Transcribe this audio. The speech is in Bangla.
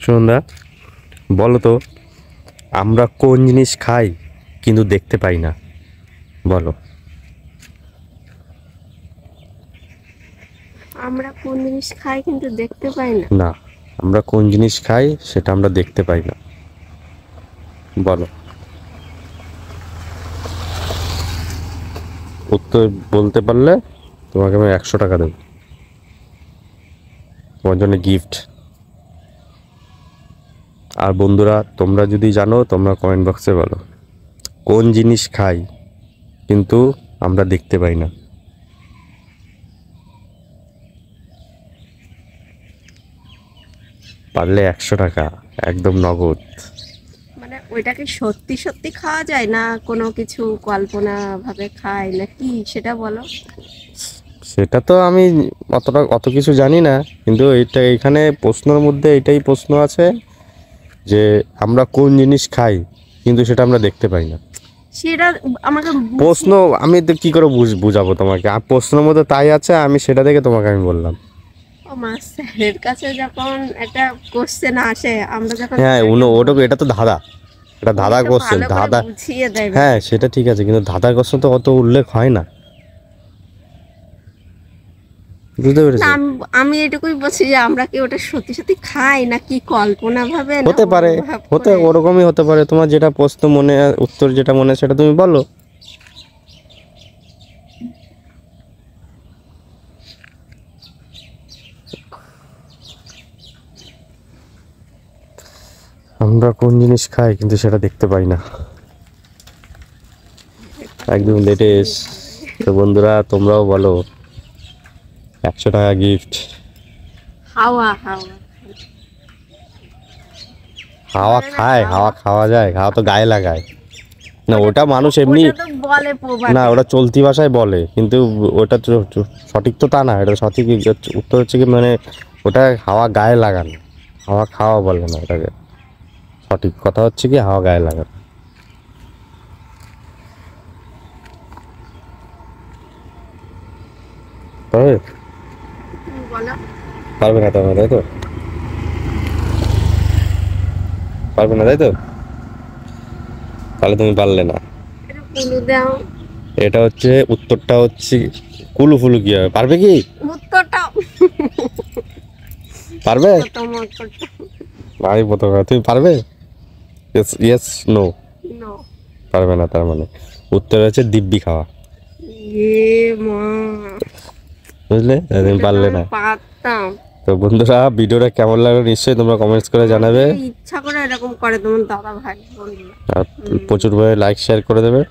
সন্ধ্যা, বলো তো আমরা কোন জিনিস খাই কিন্তু দেখতে পাই না? বলো। আমরা কোন জিনিস খাই কিন্তু দেখতে পাই না? না, আমরা কোন জিনিস খাই সেটা আমরা দেখতে পাই না। বলো। উত্তর বলতে পারলে তোমাকে আমি 100 টাকা দেবো, তোমার জন্য গিফট। আর বন্ধুরা, তোমরা যদি জানো তোমরা কমেন্ট বক্সে বলো কোন জিনিস খাই কিন্তু আমরা দেখতে পাই না। পারলে 100 টাকা, একদম নগদ। মানে ওইটাকে সত্যি সত্যি খাওয়া যায় না কোনো কিছু কল্পনা ভাবে খায় না কি সেটা বলো। সেটা তো আমি অত কিছু জানি না, কিন্তু এখানে প্রশ্নের মধ্যে এটাই প্রশ্ন আছে যে আমরা কোন জিনিস খাই কিন্তু সেটা আমরা দেখতে পাই না। সেটা আমাকে প্রশ্ন আমি তো কি করে বুঝাবো তোমাকে, আর প্রশ্নের মধ্যে তাই আছে, আমি সেটা দেখে তোমাকে আমি বললাম। ও মা, স্যারের কাছে যখন একটা কোশ্চেন আসে আমরা যখন হ্যাঁ, স্যারকে ওটা বলি, এটা তো ধাঁধা, এটা উনি ধাঁধা একটু কোশ্চেন, ভালো করে ধাঁধা। বুঝিয়ে দেবে। হ্যাঁ সেটা ঠিক আছে, কিন্তু ধাঁধার কোশ্চেন তো অত উল্লেখ হয় না, বুঝতে না পেরেছো? আমি এটুকুই বলছি যে আমরা কি ওটা সত্যি সত্যি খাই না কি কল্পনা ভাবে না হতে পারে, অনুভব করে। ওরকমই হতে পারে। তোমার যেটা প্রশ্ন মনে, উত্তর যেটা মনে সেটা তুমি বলো। আমরা কোন জিনিস খাই কিন্তু সেটা দেখতে পাই না? একদম লেটেস্ট। তো বন্ধুরা তোমরাও বলো, 100 টাকা গিফট। হাওয়া হাওয়া হাওয়া বলে না খায়? হাওয়া খাওয়া যায়? হাওয়া তো গায়ে লাগায়। না ওটা মানুষ এমনি, ওটা তো বলে না প্রবাদে। ওটা চলতি ভাষায় বলে, কিন্তু ওটা সঠিক তো তা না। এটা সঠিক উত্তর হচ্ছে কি, মানে ওটা হাওয়া গায়ে লাগানো, হাওয়া খাওয়া বলে না ওটাকে। সঠিক কথা হচ্ছে কি হাওয়া গায়ে লাগানো। পারবে? তুমি বলো। পারবে না তোমার, তাই তো? পারবে না তাই তো? তাহলে তুমি পারলে না। এটা কুলু দাও। এটা হচ্ছে উত্তরটা হচ্ছে কুলু ফুলু। কি হবে, পারবে কি? উত্তরটা পারবে? প্রথম উত্তরটা ভাই প্রথম তুমি পারবে? Yes yes, no? নো। পারবে না, তার মানে উত্তর হচ্ছে দিব্যি খাওয়া। এ মা, বুঝলে? তুমি এটা তো পারলে আমি না। পারতাম। তো বন্ধুরা, ভিডিওটা কেমন লাগলো নিশ্চয়ই তোমরা কমেন্টস করে জানাবে, আমাকে ইচ্ছা করে এরকম করে তোমার দাদা ভাই বন্ধুরা। আর প্রচুর ভাবে লাইক শেয়ার করে দেবে।